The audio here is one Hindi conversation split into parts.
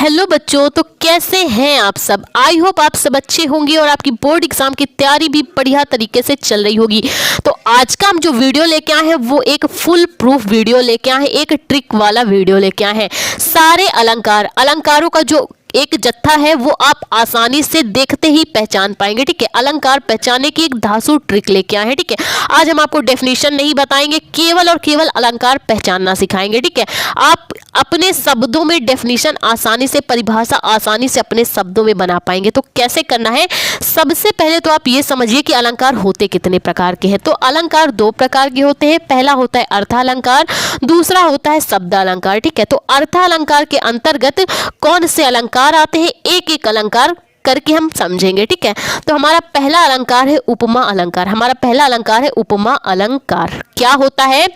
हेलो बच्चों, तो कैसे हैं आप सब। आई होप आप सब अच्छे होंगे और आपकी बोर्ड एग्जाम की तैयारी भी बढ़िया तरीके से चल रही होगी। तो आज का हम जो वीडियो लेके आए हैं वो एक फुल प्रूफ वीडियो लेके आए हैं, एक ट्रिक वाला वीडियो लेके आए हैं। सारे अलंकारों का जो एक जत्था है वो आप आसानी से देखते ही पहचान पाएंगे। ठीक है, अलंकार पहचानने की एक धांसू ट्रिक लेके आए हैं। ठीक है, आज हम आपको डेफिनेशन नहीं बताएंगे, केवल और केवल अलंकार पहचानना सिखाएंगे। ठीक है, आप अपने शब्दों में डेफिनेशन आसानी से, परिभाषा आसानी से अपने शब्दों में बना पाएंगे। तो कैसे करना है, सबसे पहले तो आप ये समझिए कि अलंकार होते कितने प्रकार के हैं। तो अलंकार दो प्रकार के होते हैं। पहला होता है अर्थालंकार, दूसरा होता है शब्दालंकार। ठीक है, तो अर्थालंकार के अंतर्गत कौन से अलंकार आते हैं, एक एक अलंकार करके हम समझेंगे। ठीक है, तो हमारा पहला अलंकार है उपमा अलंकार। हमारा पहला अलंकार है उपमा अलंकार। क्या होता है,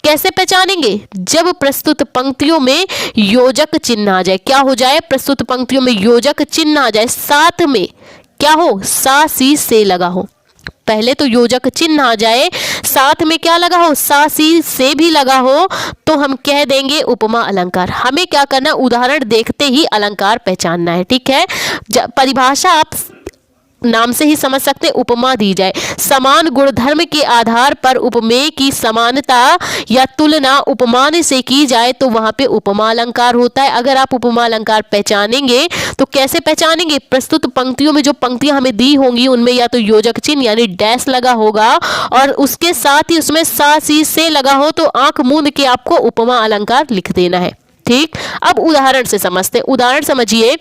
कैसे पहचानेंगे, जब प्रस्तुत पंक्तियों में योजक चिन्ह आ जाए। क्या हो जाए, प्रस्तुत पंक्तियों में योजक चिन्ह आ जाए, साथ में क्या हो, सा सी से लगा हो। पहले तो योजक चिन्ह आ जाए, साथ में क्या लगा हो, सा सी से भी लगा हो, तो हम कह देंगे उपमा अलंकार। हमें क्या करना, उदाहरण देखते ही अलंकार पहचानना है। ठीक है, परिभाषा आप नाम से ही समझ सकते हैं। उपमा दी जाए, समान गुणधर्म के आधार पर उपमेय की समानता या तुलना उपमान से की जाए तो वहां पे उपमा अलंकार होता है। अगर आप उपमा अलंकार पहचानेंगे तो कैसे पहचानेंगे, प्रस्तुत पंक्तियों में जो पंक्तियां हमें दी होंगी उनमें या तो योजक चिन्ह यानी डैश लगा होगा और उसके साथ ही उसमें सा सी से लगा हो, तो आंख मूंद के आपको उपमा अलंकार लिख देना है। ठीक, अब उदाहरण से समझते हैं। उदाहरण समझिए,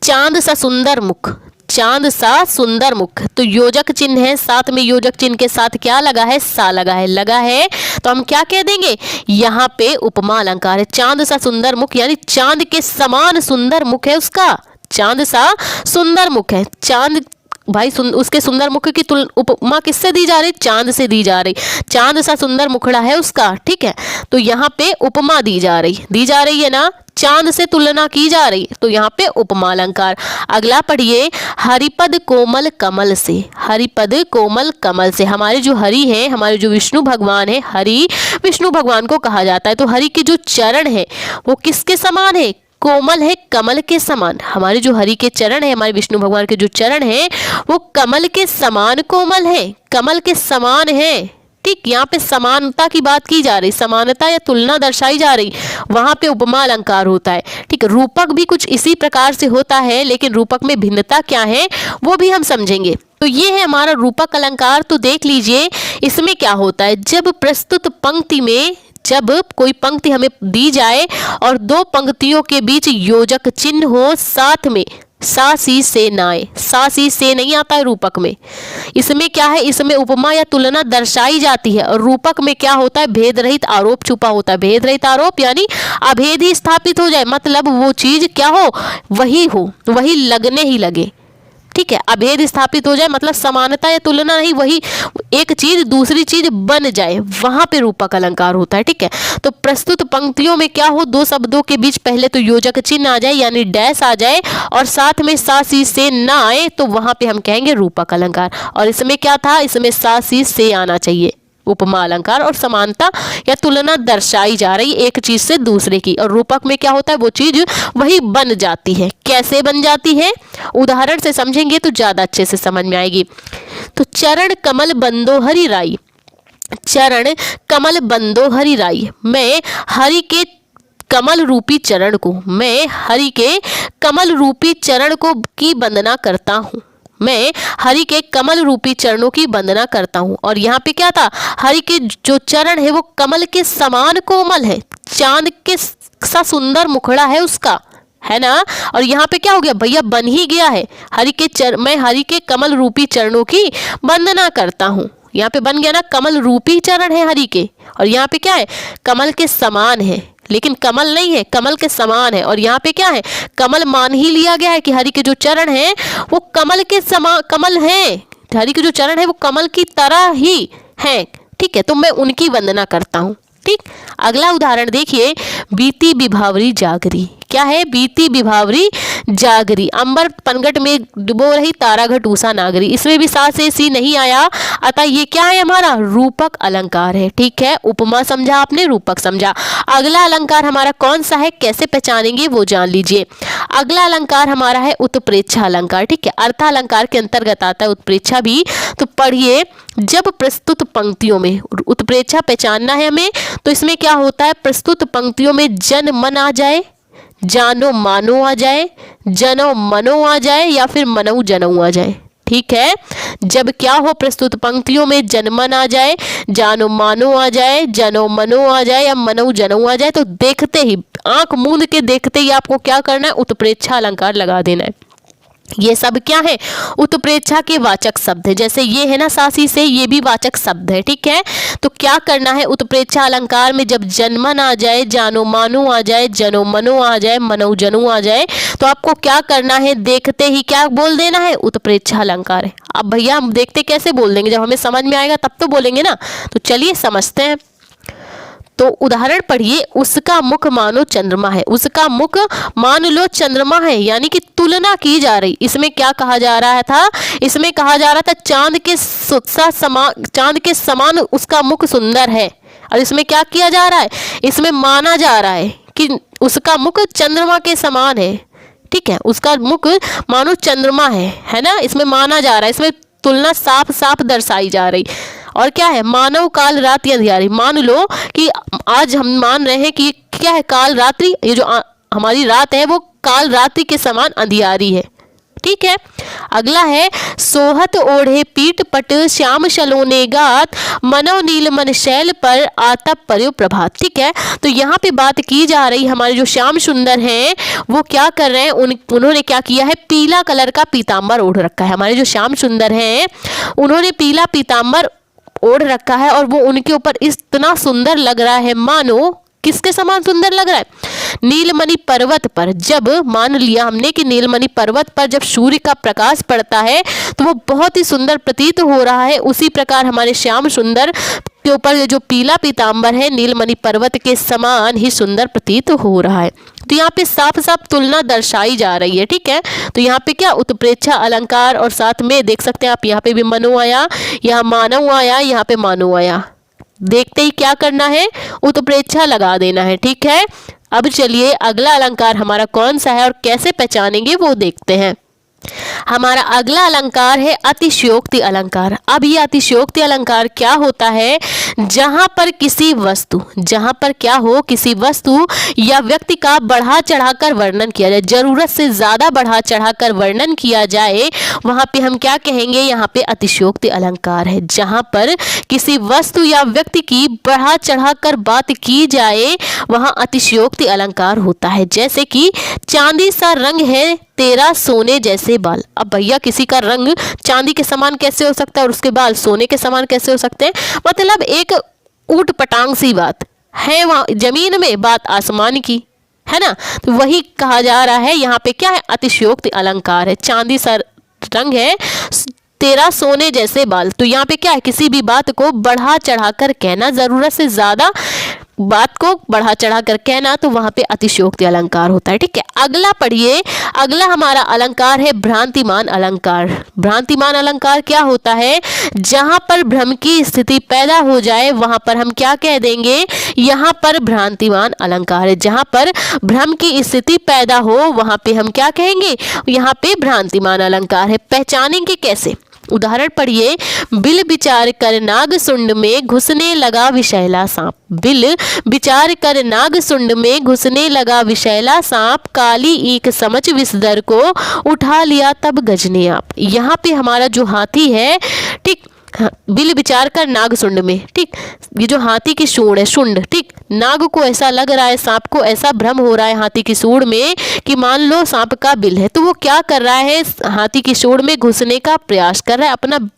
चांद सा सुंदर मुख, चांद सा सुंदर मुख, तो योजक चिन्ह है, साथ में योजक चिन्ह के साथ क्या लगा है, सा लगा है, तो हम क्या कह देंगे, यहाँ पे उपमा अलंकार है। चांद सा सुंदर मुख यानी चांद के समान सुंदर मुख है उसका, चांद सा सुंदर मुख है। चांद भाई उसके सुंदर मुख की उपमा किससे दी जा रही, चांद से दी जा रही। चांद सा सुंदर मुखड़ा है उसका। ठीक है, तो यहाँ पे उपमा दी जा रही है ना, चांद से तुलना की जा रही, तो यहाँ पे उपमा अलंकार। अगला पढ़िए, हरिपद कोमल कमल से, हरिपद कोमल कमल से। हमारे जो हरि है, हमारे जो विष्णु भगवान है, हरि विष्णु भगवान को कहा जाता है। तो हरि के जो चरण है वो किसके समान है, कोमल है, कमल के समान। हमारे जो हरि के चरण है, हमारे विष्णु भगवान के जो चरण है वो कमल के समान कोमल है, कमल के समान है। ठीक, यहाँ पे समानता की बात की जा रही, समानता या तुलना दर्शाई जा रही, वहां पे उपमा अलंकार होता है। ठीक, रूपक भी कुछ इसी प्रकार से होता है, लेकिन रूपक में भिन्नता क्या है वो भी हम समझेंगे। तो ये है हमारा रूपक अलंकार। तो देख लीजिए इसमें क्या होता है, जब प्रस्तुत पंक्ति में, जब कोई पंक्ति हमें दी जाए और दो पंक्तियों के बीच योजक चिन्ह हो, साथ में सा सी से ना आए, सा सी से नहीं आता है रूपक में। इसमें क्या है, इसमें उपमा या तुलना दर्शाई जाती है, और रूपक में क्या होता है, भेद रहित आरोप छुपा होता है। भेद रहित आरोप यानी अभेद ही स्थापित हो जाए, मतलब वो चीज क्या हो, वही लगने ही लगे। ठीक है, अभेद स्थापित हो जाए मतलब समानता या तुलना नहीं, वही एक चीज दूसरी चीज बन जाए, वहां पे रूपक अलंकार होता है। ठीक है, तो प्रस्तुत पंक्तियों में क्या हो, दो शब्दों के बीच पहले तो योजक चिन्ह आ जाए यानी डैश आ जाए और साथ में सा सी से ना आए, तो वहां पे हम कहेंगे रूपक अलंकार। और इसमें क्या था, इसमें सा सी से आना चाहिए, उपमा अलंकार, और समानता या तुलना दर्शाई जा रही एक चीज से दूसरे की। और रूपक में क्या होता है, वो चीज वही बन जाती है। कैसे बन जाती है, उदाहरण से समझेंगे तो ज्यादा अच्छे से समझ में आएगी। तो चरण कमल बंदो हरि राई, चरण कमल बंदो हरि राई, मैं हरि के कमल रूपी चरण को, मैं हरि के कमल रूपी चरण को की वंदना करता हूँ, मैं हरि के कमल रूपी चरणों की वंदना करता हूँ। और यहाँ पे क्या था, हरि के जो चरण है वो कमल के समान कोमल है, चांद के सा सुंदर मुखड़ा है उसका, है ना। और यहाँ पे क्या हो गया भैया, बन ही गया है, मैं हरि के कमल रूपी चरणों की वंदना करता हूँ। यहाँ पे बन गया ना, कमल रूपी चरण है हरि के, और यहाँ पे क्या है, कमल के समान है, लेकिन कमल नहीं है, कमल के समान है। और यहाँ पे क्या है, कमल मान ही लिया गया है कि हरि के जो चरण है वो कमल के समान, कमल है, हरि के जो चरण है वो कमल की तरह ही है। ठीक है, तो मैं उनकी वंदना करता हूँ। ठीक, अगला उदाहरण देखिए, बीती विभावरी जागरी। क्या है, बीती विभावरी जागरी, अंबर पनघट में डुबो रही तारा घट उषा नागरी। इसमें भी सा से सी नहीं आया, अतः ये क्या है, हमारा रूपक अलंकार है। ठीक है, उपमा समझा आपने, रूपक समझा। अगला अलंकार हमारा कौन सा है, कैसे पहचानेंगे वो जान लीजिए। अगला अलंकार हमारा है उत्प्रेक्षा अलंकार। ठीक है, अर्थालंकार के अंतर्गत आता है उत्प्रेक्षा भी। तो पढ़िए, जब प्रस्तुत पंक्तियों में उत्प्रेक्षा पहचानना है हमें, तो इसमें क्या होता है, प्रस्तुत पंक्तियों में जन मन आ जाए, जानो मानो आ जाए, जनो मनो आ जाए, या फिर मनऊ जनऊ आ जाए। ठीक है, जब क्या हो, प्रस्तुत पंक्तियों में जनमन आ जाए, जानो मानो आ जाए, जनो मनो आ जाए, या मनऊ जनऊ आ जाए, तो देखते ही, आंख मूंद के देखते ही आपको क्या करना है, उत्प्रेक्षा अलंकार लगा देना है। ये सब क्या है, उत्प्रेक्षा के वाचक शब्द है। जैसे ये है ना सासी से, ये भी वाचक शब्द है। ठीक है, तो क्या करना है, उत्प्रेक्षा अलंकार में जब जनमन आ जाए, जानो मानो आ जाए, जनो मनो आ जाए, मनऊ जनू आ जाए, तो आपको क्या करना है, देखते ही क्या बोल देना है, उत्प्रेक्षा अलंकार है। अब भैया हम देखते कैसे बोल देंगे, जब हमें समझ में आएगा तब तो बोलेंगे ना। तो चलिए समझते हैं। तो उदाहरण पढ़िए, उसका मुख मानो चंद्रमा है। उसका मुख मान लो चंद्रमा है, यानी कि तुलना की जा रही। इसमें क्या कहा जा रहा था, इसमें कहा जा रहा था चांद के समान उसका मुख सुंदर है। और इसमें क्या किया जा रहा है, इसमें माना जा रहा है कि उसका मुख चंद्रमा के समान है। ठीक है, उसका मुख मानो चंद्रमा है ना, इसमें माना जा रहा है, इसमें तुलना साफ साफ दर्शाई जा रही। और क्या है, मानव काल रात्रि अंधियारी। मान लो कि आज हम मान रहे हैं कि क्या है, काल रात्रि, ये जो हमारी रात है वो काल रात्रि के समान अंधियारी है। ठीक है, अगला है, सोहत ओढ़े पीठ पट श्याम सलोने गात, मनो नील मन शैल पर आतप पर्यो प्रभात। ठीक है, तो यहाँ पे बात की जा रही, हमारे जो श्याम सुंदर हैं वो क्या कर रहे हैं, उन्होंने क्या किया है, पीला कलर का पीताम्बर ओढ़ रखा है। हमारे जो श्याम सुंदर हैं उन्होंने पीला पीताम्बर ओढ़ रखा है, और वो उनके ऊपर इतना सुंदर लग रहा है, मानो किसके समान सुंदर लग रहा है, नीलमणि पर्वत पर। जब मान लिया हमने कि नीलमणि पर्वत पर जब सूर्य का प्रकाश पड़ता है तो वो बहुत ही सुंदर प्रतीत हो रहा है, उसी प्रकार हमारे श्याम सुंदर के ऊपर ये जो पीला पीताम्बर है नीलमणि पर्वत के समान ही सुंदर प्रतीत हो रहा है। तो यहाँ पे साफ साफ तुलना दर्शाई जा रही है। ठीक है, तो यहाँ पे क्या, उत्प्रेक्षा अलंकार, और साथ में देख सकते हैं आप, यहाँ पे भी मनो आया, यहाँ मानव आया, यहाँ पे मानो आया। देखते ही क्या करना है, उत्प्रेक्षा लगा देना है। ठीक है, अब चलिए अगला अलंकार हमारा कौन सा है और कैसे पहचानेंगे वो देखते हैं। हमारा अगला अलंकार है अतिशयोक्ति अलंकार। अब ये अतिशयोक्ति अलंकार क्या होता है, जहां पर किसी वस्तु, जहां पर क्या हो, किसी वस्तु या व्यक्ति का बढ़ा चढ़ाकर वर्णन किया जाए, जरूरत से ज्यादा बढ़ा चढ़ाकर वर्णन किया जाए, वहां पे हम क्या कहेंगे, यहाँ पे अतिशयोक्ति अलंकार है। जहां पर किसी वस्तु या व्यक्ति की बढ़ा चढ़ाकर बात की जाए वहां अतिशयोक्ति अलंकार होता है। जैसे कि चांदी सा रंग है तेरा सोने जैसे बाल। अब भैया किसी का रंग चांदी के समान कैसे हो सकता है और उसके बाल सोने के समान कैसे हो सकते हैं, मतलब एक ऊट पटांग सी बात है, वहाँ जमीन में बात आसमान की है ना। तो वही कहा जा रहा है यहाँ पे, क्या है, अतिशयोक्ति अलंकार है। चांदी सा रंग है तेरा सोने जैसे बाल, तो यहाँ पे क्या है, किसी भी बात को बढ़ा चढ़ाकर कहना, जरूरत से ज्यादा बात को बढ़ा चढ़ा कर कहना, तो वहां पे अतिशयोक्ति अलंकार होता है। ठीक है, अगला पढ़िए, अगला हमारा अलंकार है भ्रांतिमान अलंकार। भ्रांतिमान अलंकार क्या होता है, जहां पर भ्रम की स्थिति पैदा हो जाए वहां पर हम क्या कह देंगे, यहाँ पर भ्रांतिमान अलंकार है। जहां पर भ्रम की स्थिति पैदा हो वहां पे हम क्या कहेंगे, यहाँ पे भ्रांतिमान अलंकार है। पहचानेंगे कैसे, उदाहरण पढ़िए, बिल विचार कर नाग सुंड में घुसने लगा विषैला सांप। बिल विचार कर नाग सुंड में घुसने लगा विषैला सांप, काली ईख समझ विषधर को उठा लिया तब गजने आप। यहाँ पे हमारा जो हाथी है, ठीक, बिल विचार कर नाग सुंड में, ठीक, ये जो हाथी की सूंड है, सुंड, ठीक, नाग को ऐसा लग रहा है, सांप को ऐसा भ्रम हो रहा है हाथी की सूंड में कि मान लो सांप का बिल है, तो वो क्या कर रहा है, हाथी की सूंड में घुसने का प्रयास कर रहा है, अपना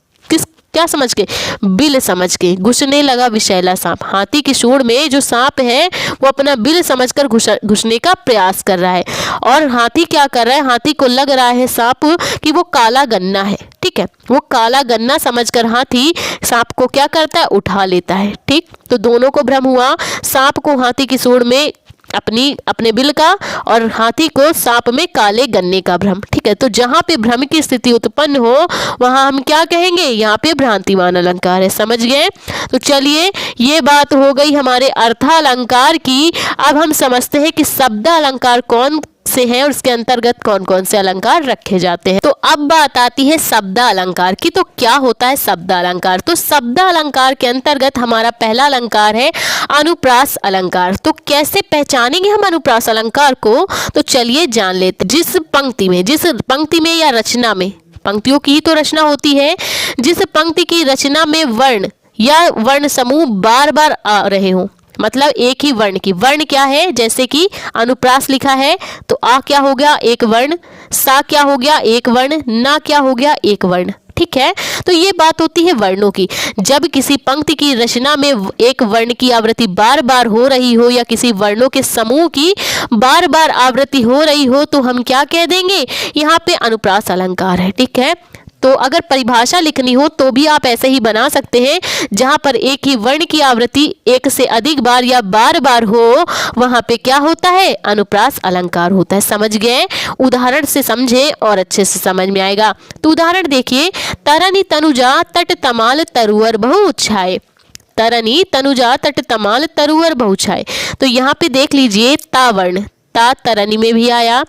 क्या समझ के, बिल समझ के घुसने लगा विषैला सांप। हाथी की सूंड में जो सांप है वो अपना बिल समझकर घुसने का प्रयास कर रहा है, और हाथी क्या कर रहा है, हाथी को लग रहा है सांप कि वो काला गन्ना है। ठीक है, वो काला गन्ना समझकर हाथी सांप को क्या करता है, उठा लेता है। ठीक, तो दोनों को भ्रम हुआ, सांप को हाथी की सूंड में अपने बिल का, और हाथी को सांप में काले गन्ने का भ्रम। ठीक है, तो जहां पे भ्रम की स्थिति उत्पन्न हो वहां हम क्या कहेंगे, यहाँ पे भ्रांतिमान अलंकार है। समझ गए? तो चलिए, ये बात हो गई हमारे अर्थालंकार की। अब हम समझते हैं कि शब्द अलंकार कौन से हैं और उसके अंतर्गत कौन कौन से अलंकार रखे जाते हैं। तो अब बात आती है शब्द अलंकार की। तो क्या होता है शब्द अलंकार? तो शब्द अलंकार के अंतर्गत हमारा पहला अलंकार है अनुप्रास अलंकार। तो कैसे पहचानेंगे हम अनुप्रास अलंकार को? तो चलिए जान लेते। जिस पंक्ति में या रचना में, पंक्तियों की ही तो रचना होती है, जिस पंक्ति की रचना में वर्ण या वर्ण समूह बार बार आ रहे हों, मतलब एक ही वर्ण की, वर्ण क्या है, जैसे कि अनुप्रास लिखा है तो आ क्या हो गया, एक वर्ण, सा क्या हो गया, एक वर्ण, ना क्या हो गया, एक वर्ण। ठीक है, तो ये बात होती है वर्णों की। जब किसी पंक्ति की रचना में एक वर्ण की आवृत्ति बार बार हो रही हो या किसी वर्णों के समूह की बार बार आवृत्ति हो रही हो तो हम क्या कह देंगे, यहाँ पे अनुप्रास अलंकार है। ठीक है, तो अगर परिभाषा लिखनी हो तो भी आप ऐसे ही बना सकते हैं, जहां पर एक ही वर्ण की आवृत्ति एक से अधिक बार या बार बार हो वहां पे क्या होता है, अनुप्रास अलंकार होता है। समझ गए? उदाहरण से समझे और अच्छे से समझ में आएगा। तो उदाहरण देखिए, तरनी तनुजा तट तमाल तरुअर बहु छाए। तरनी तनुजा तट तमाल तरुअर बहु छाए। तो यहाँ पे देख लीजिए, ता वर्ण, ता तरनी में भी आया,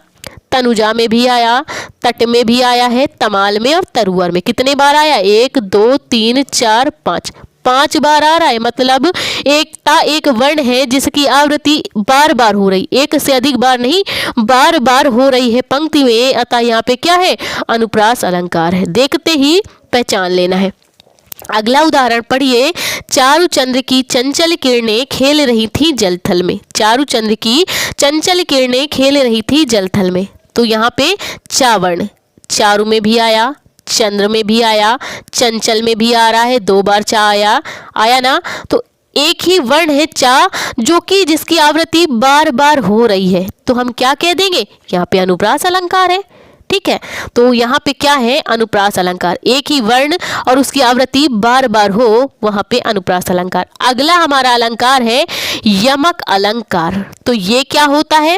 तनुजा में भी आया, तट में भी आया है, तमाल में और तरुअर में। कितने बार आया, 1 2 3 4 5, 5 बार आ रहा है। मतलब एक वर्ण है जिसकी आवृत्ति बार बार हो रही, एक से अधिक बार नहीं, बार बार हो रही है पंक्ति में, अतः यहाँ पे क्या है, अनुप्रास अलंकार है। देखते ही पहचान लेना है। अगला उदाहरण पढ़िए, चारु चंद्र की चंचल किरणें खेल रही थी जलथल में। चारु चंद्र की चंचल किरणें खेल रही थी जलथल में। तो यहाँ पे चा वर्ण, चारु में भी आया, चंद्र में भी आया, चंचल में भी आ रहा है, 2 बार चा आया ना। तो एक ही वर्ण है चा, जो कि जिसकी आवृत्ति बार बार हो रही है, तो हम क्या कह देंगे, यहाँ पे अनुप्रास अलंकार है। ठीक है, तो यहाँ पे क्या है, अनुप्रास अलंकार, एक ही वर्ण और उसकी आवृत्ति बार बार हो वहां पे अनुप्रास अलंकार। अगला हमारा अलंकार है यमक अलंकार। तो ये क्या होता है,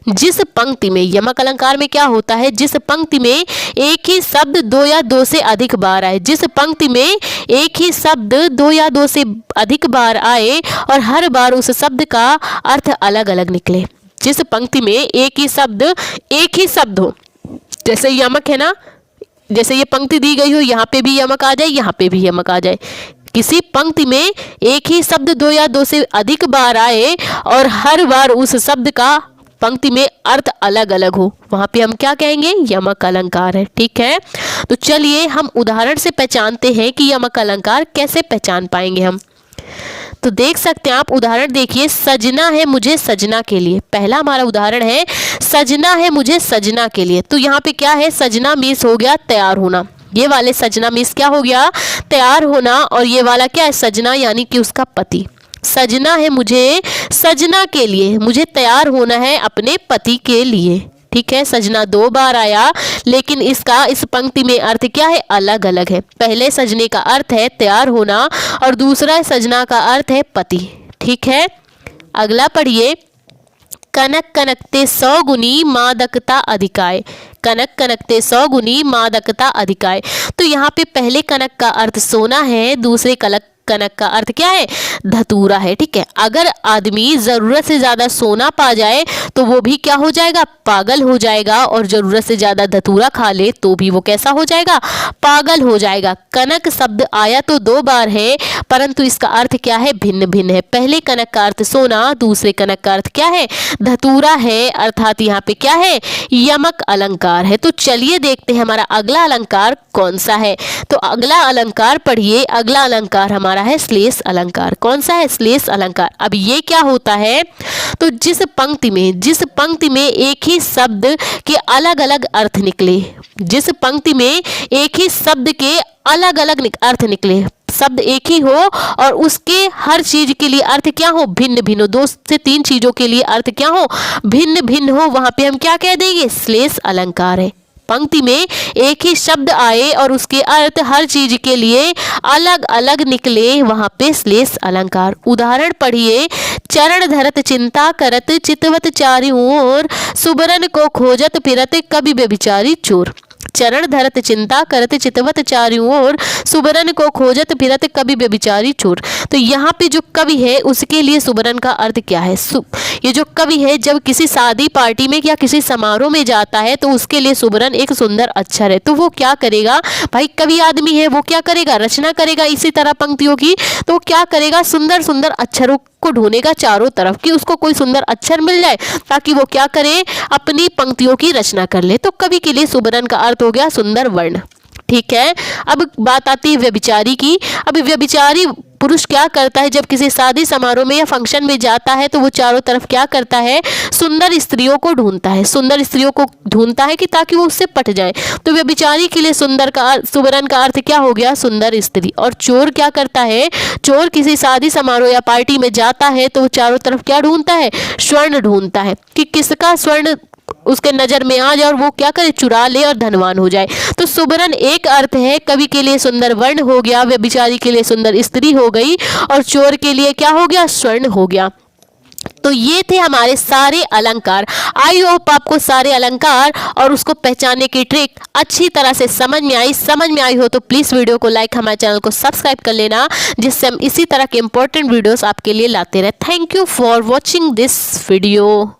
जिस पंक्ति में, यमक अलंकार में क्या होता है, जिस पंक्ति में एक ही शब्द 2 या 2 से अधिक बार आए, जिस पंक्ति में एक ही शब्द 2 या 2 से अधिक बार आए और हर बार उस शब्द का अर्थ अलग अलग निकले। जिस पंक्ति में एक ही शब्द हो, जैसे यमक है ना, जैसे ये पंक्ति दी गई हो, यहाँ पे भी यमक आ जाए, यहाँ पे भी यमक आ जाए। किसी पंक्ति में एक ही शब्द 2 या 2 से अधिक बार आए और हर बार उस शब्द का पंक्ति में अर्थ अलग अलग हो, वहां पे हम क्या कहेंगे, यमक अलंकार है। ठीक है, तो चलिए हम उदाहरण से पहचानते हैं कि यमक अलंकार कैसे पहचान पाएंगे हम। तो देख सकते हैं आप, उदाहरण देखिए, सजना है मुझे सजना के लिए। पहला हमारा उदाहरण है सजना है मुझे सजना के लिए। तो यहाँ पे क्या है, सजना मीन्स हो गया तैयार होना, ये वाले सजना मीन्स क्या हो गया, तैयार होना, और ये वाला क्या है, सजना यानी कि उसका पति। सजना है मुझे सजना के लिए, मुझे तैयार होना है अपने पति के लिए। ठीक है, सजना 2 बार आया, लेकिन इसका इस पंक्ति में अर्थ क्या है, अलग अलग है। पहले सजने का अर्थ है तैयार होना और दूसरा सजना का अर्थ है पति। ठीक है, अगला पढ़िए, कनक कनकते 100 गुनी मादकता अधिकाय। कनक कनकते 100 गुनी मादकता अधिकाय। तो यहाँ पे पहले कनक का अर्थ सोना है, दूसरे कनक का अर्थ क्या है, धतूरा है। ठीक है, अगर आदमी जरूरत से ज्यादा सोना पा जाए तो वो भी क्या हो जाएगा, पागल हो जाएगा, और जरूरत से ज्यादा धतूरा खा ले तो भी वो कैसा हो जाएगा, पागल हो जाएगा। कनक शब्द आया तो 2 बार है, परंतु इसका अर्थ क्या है, भिन्न भिन्न है। पहले कनक का अर्थ सोना, दूसरे कनक का अर्थ क्या है, धतूरा है, अर्थात यहाँ पे क्या है, यमक अलंकार है। तो चलिए देखते हैं हमारा अगला अलंकार कौन सा है। तो अगला अलंकार पढ़िए, अगला अलंकार हमारा है श्लेष अलंकार। कौन सा है, श्लेष अलंकार। अब ये क्या होता है, तो जिस पंक्ति में एक ही शब्द के अलग अलग अर्थ निकले, जिस पंक्ति में एक ही शब्द के अलग अलग अर्थ निकले, शब्द एक ही हो और उसके हर चीज के लिए अर्थ क्या हो, भिन्न भिन्न हो, 2 से 3 चीजों के लिए अर्थ क्या हो, भिन्न भिन्न हो, वहां पे हम क्या कह देंगे, श्लेष अलंकार है। पंक्ति में एक ही शब्द आए और उसके अर्थ हर चीज के लिए अलग अलग निकले, वहां पे श्लेष अलंकार। उदाहरण पढ़िए, चरण धरत चिंता करत चितवत चारियों ओर, सुबरन को खोजत फिरत कवि व्यभिचारी चोर। चरण धरत चिंता करत चितवत चारियों ओर, सुबरन को खोजत फिरत कवि व्यभिचारी चोर। तो यहाँ पे जो कवि है उसके लिए सुबरन का अर्थ क्या है? ये जो कवि है जब किसी शादी पार्टी में या किसी समारोह में जाता है तो उसके लिए सुबरन एक सुंदर अक्षर है। तो वो क्या करेगा भाई, कवि आदमी है, वो क्या करेगा? रचना करेगा इसी तरह पंक्तियों की। तो वो क्या करेगा? सुंदर सुंदर अक्षरों को ढूंढेगा चारों तरफ कि उसको कोई सुंदर अक्षर मिल जाए ताकि वो क्या करे, अपनी पंक्तियों की रचना कर ले। तो कवि के लिए सुबरन का अर्थ हो गया सुंदर वर्ण। ठीक है, अब बात आती है व्यभिचारी की। अब व्यभिचारी पुरुष क्या करता है, जब किसी शादी समारोह में या फंक्शन में जाता है तो वो चारों तरफ क्या करता है, सुंदर स्त्रियों को ढूंढता है। सुंदर स्त्रियों को ढूंढता है कि ताकि वो उससे पट जाए। तो व्यभिचारी के लिए सुबरन का अर्थ क्या हो गया? सुंदर स्त्री। और चोर क्या करता है? चोर किसी शादी समारोह या पार्टी में जाता है तो वो चारों तरफ क्या ढूंढता है? स्वर्ण ढूंढता है कि किसका स्वर्ण उसके नजर में आ जाए और वो क्या करे, चुरा ले और धनवान हो जाए। तो सुबरन एक अर्थ है, कवि के लिए सुंदर वर्ण हो गया, व्यभिचारी के लिए सुंदर स्त्री हो गई और चोर के लिए क्या हो गया? स्वर्ण हो गया। तो ये थे हमारे सारे अलंकार। आई होप आपको सारे अलंकार और उसको पहचानने की ट्रिक अच्छी तरह से समझ में आई हो तो प्लीज वीडियो को लाइक, हमारे चैनल को सब्सक्राइब कर लेना, जिससे हम इसी तरह के इंपॉर्टेंट वीडियोस आपके लिए लाते रहे। Thank you for watching this video.